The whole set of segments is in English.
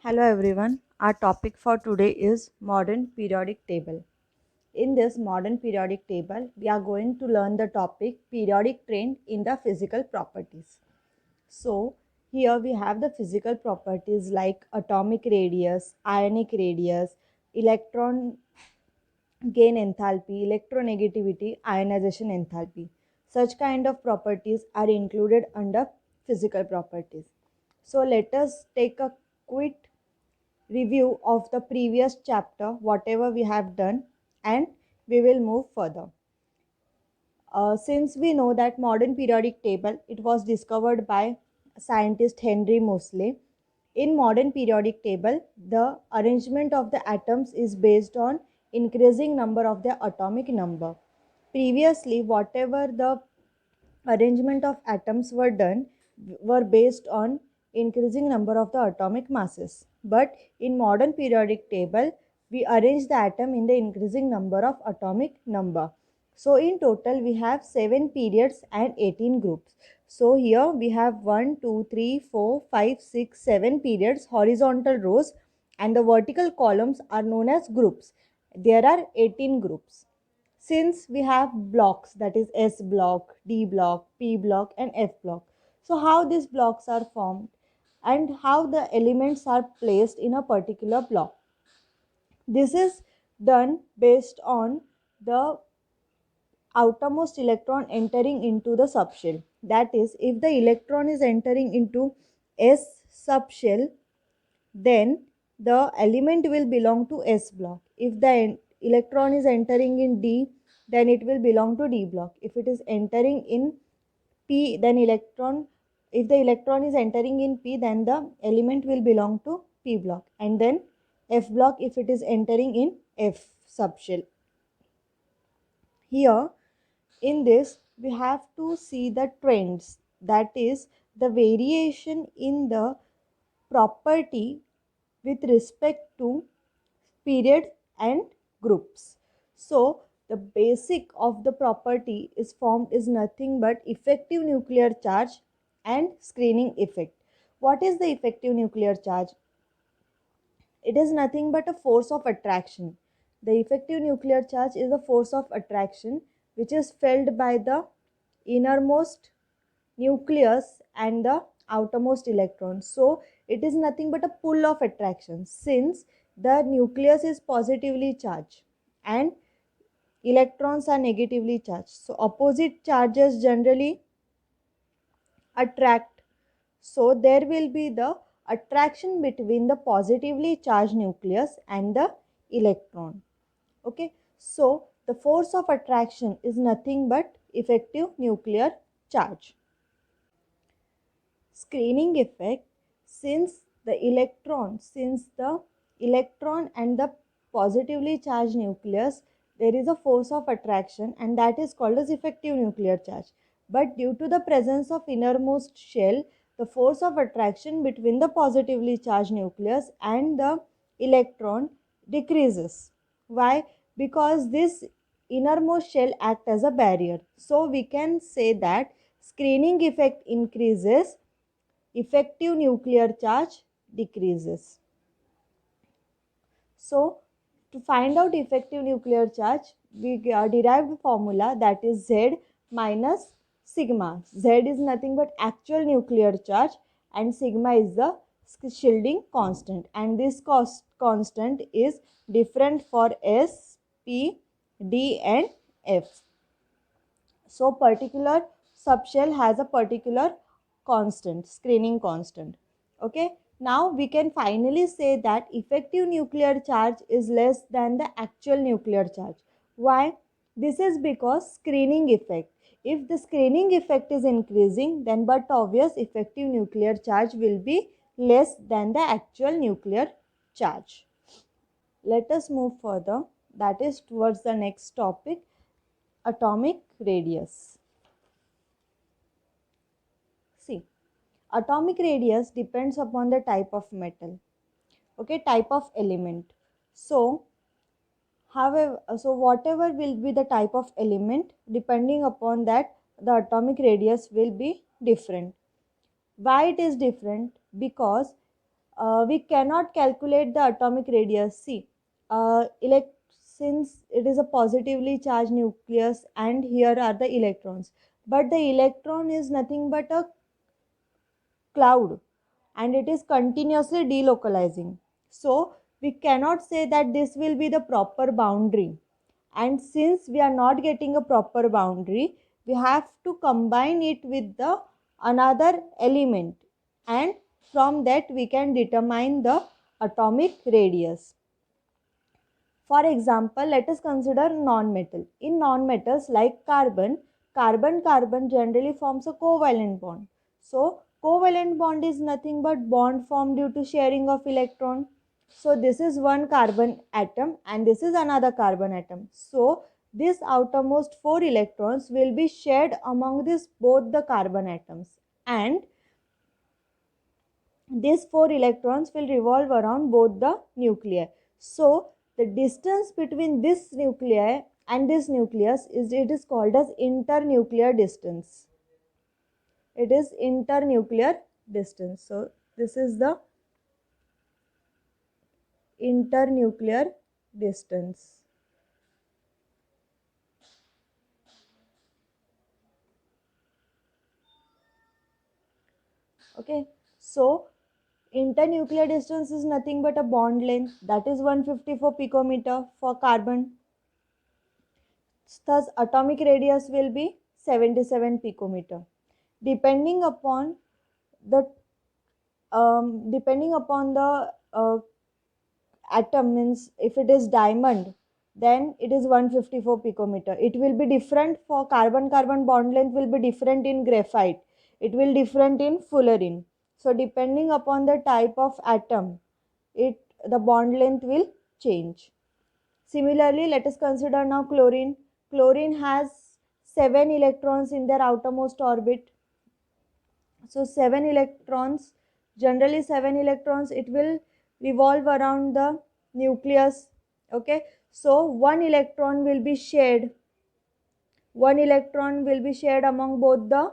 Hello everyone. Our topic for today is modern periodic table. In this modern periodic table, we are going to learn the topic periodic trend in the physical properties. So, here we have the physical properties like atomic radius, ionic radius, electron gain enthalpy, electronegativity, ionization enthalpy. Such kind of properties are included under physical properties. So, let us take a quick review of the previous chapter, whatever we have done, and we will move further. Since we know that modern periodic table, it was discovered by scientist Henry Moseley. In modern periodic table, the arrangement of the atoms is based on increasing number of their atomic number. Previously, whatever the arrangement of atoms were based on increasing number of the atomic masses, but in modern periodic table we arrange the atom in the increasing number of atomic number. So in total we have 7 periods and 18 groups. So here we have 1 2 3 4 5 6 7 periods, horizontal rows, and the vertical columns are known as groups. There are 18 groups. Since we have blocks, that is S block, D block, P block, and F block. So how these blocks are formed and how the elements are placed in a particular block. This is done based on the outermost electron entering into the subshell. That is, if the electron is entering into S subshell, then the element will belong to S block. If the electron is entering in D, then it will belong to D block. If it is entering in P, then if the electron is entering in P, then the element will belong to P block, and then F block if it is entering in F subshell. Here in this we have to see the trends, that is the variation in the property with respect to period and groups. So the basic of the property is formed is nothing but effective nuclear charge and screening effect. What is the effective nuclear charge? It is nothing but a force of attraction. The effective nuclear charge is a force of attraction which is felt by the innermost nucleus and the outermost electron. So it is nothing but a pull of attraction, since the nucleus is positively charged and electrons are negatively charged. So opposite charges generally attract. So there will be the attraction between the positively charged nucleus and the electron. Okay, so the force of attraction is nothing but effective nuclear charge. Screening effect, since the electron and the positively charged nucleus, there is a force of attraction, and that is called as effective nuclear charge. But due to the presence of innermost shell, the force of attraction between the positively charged nucleus and the electron decreases. Why? Because this innermost shell act as a barrier. So we can say that screening effect increases, effective nuclear charge decreases. So to find out effective nuclear charge, we derived the formula, that is Z minus sigma. Z is nothing but actual nuclear charge and sigma is the shielding constant, and this constant is different for S, P, D and F. So particular subshell has a particular constant, screening constant. Okay, now we can finally say that effective nuclear charge is less than the actual nuclear charge. Why? This is because screening effect. If the screening effect is increasing, then but obvious effective nuclear charge will be less than the actual nuclear charge. Let us move further, that is towards the next topic, atomic radius. See, atomic radius depends upon the type of metal, okay, type of element. So whatever will be the type of element, depending upon that the atomic radius will be different. Why it is different? Because we cannot calculate the atomic radius. See, since it is a positively charged nucleus and here are the electrons, but the electron is nothing but a cloud and it is continuously delocalizing. So we cannot say that this will be the proper boundary. And since we are not getting a proper boundary, we have to combine it with the another element, and from that we can determine the atomic radius. For example, let us consider non-metal. In non-metals like carbon, carbon generally forms a covalent bond. So covalent bond is nothing but bond formed due to sharing of electron. So this is one carbon atom and this is another carbon atom. So this outermost 4 electrons will be shared among this both the carbon atoms, and these 4 electrons will revolve around both the nuclei. So the distance between this nuclei and this nucleus is called as internuclear distance. It is internuclear distance. So this is the internuclear distance. Okay, so internuclear distance is nothing but a bond length, that is 154 picometer for carbon. Thus atomic radius will be 77 picometer. Depending upon the atom, means if it is diamond, then it is 154 picometer. It will be different for carbon bond length will be different in graphite, it will different in fullerene. So depending upon the type of atom, it the bond length will change. Similarly, let us consider now chlorine. Chlorine has 7 electrons in their outermost orbit. So 7 electrons, generally 7 electrons, it will revolve around the nucleus. Okay, so one electron will be shared. One electron will be shared among both the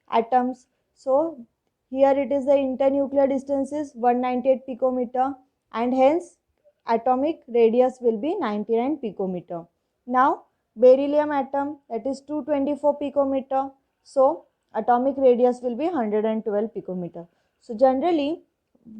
atoms. So here it is the internuclear distance is 198 picometer and hence atomic radius will be 99 picometer. Now beryllium atom, that is 224 picometer. So atomic radius will be 112 picometer. So generally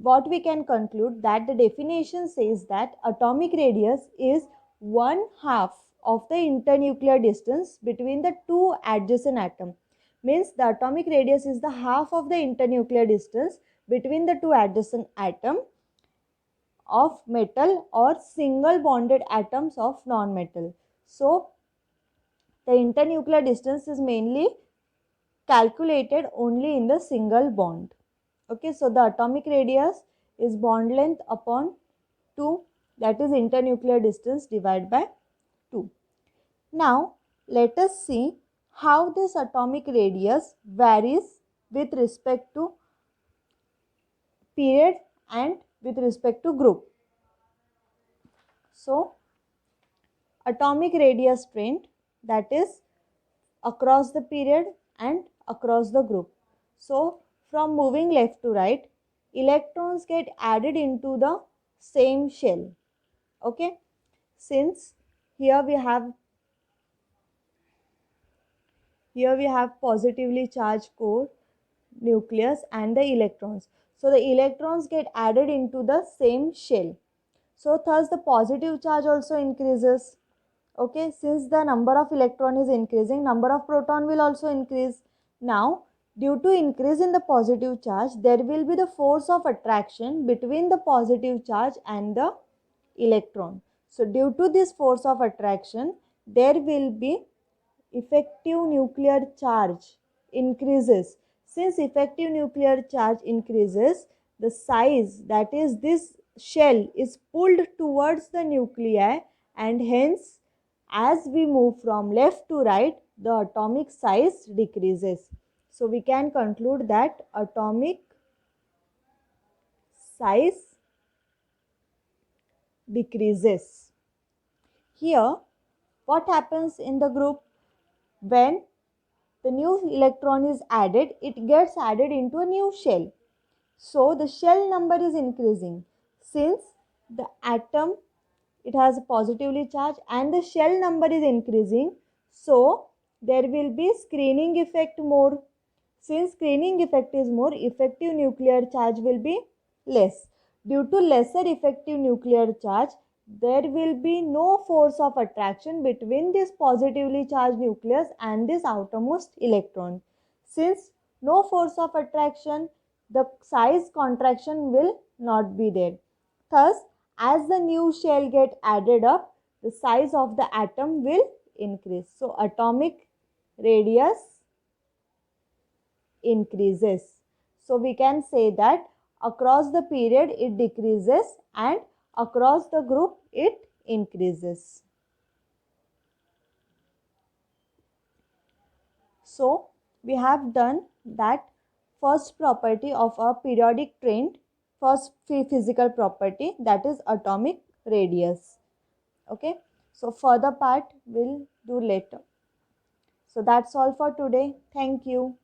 what we can conclude that the definition says that atomic radius is 1/2 of the internuclear distance between the two adjacent atoms. Means the atomic radius is the half of the internuclear distance between the two adjacent atoms of metal or single bonded atoms of non-metal. So the internuclear distance is mainly calculated only in the single bond. Okay, so the atomic radius is bond length upon 2, that is internuclear distance divided by 2. Now let us see how this atomic radius varies with respect to period and with respect to group. So atomic radius trend, that is across the period and across the group. So from moving left to right, electrons get added into the same shell. Okay, since here we have positively charged core, nucleus and the electrons. So the electrons get added into the same shell. So thus the positive charge also increases. Okay, since the number of electron is increasing, number of proton will also increase. Now due to increase in the positive charge, there will be the force of attraction between the positive charge and the electron. So due to this force of attraction, there will be effective nuclear charge increases. Since effective nuclear charge increases, the size, that is this shell, is pulled towards the nuclei, and hence as we move from left to right, the atomic size decreases. So we can conclude that atomic size decreases. Here what happens in the group? When the new electron is added, it gets added into a new shell. So the shell number is increasing. Since the atom, it has a positively charged and the shell number is increasing, so there will be screening effect more. Since screening effect is more, effective nuclear charge will be less. Due to lesser effective nuclear charge, there will be no force of attraction between this positively charged nucleus and this outermost electron. Since no force of attraction, the size contraction will not be there. Thus, as the new shell get added up, the size of the atom will increase. So, atomic radius increases. So, we can say that across the period it decreases and across the group it increases. So, we have done that first property of a periodic trend, first physical property, that is atomic radius. Okay, so further part we'll do later. So that's all for today. Thank you.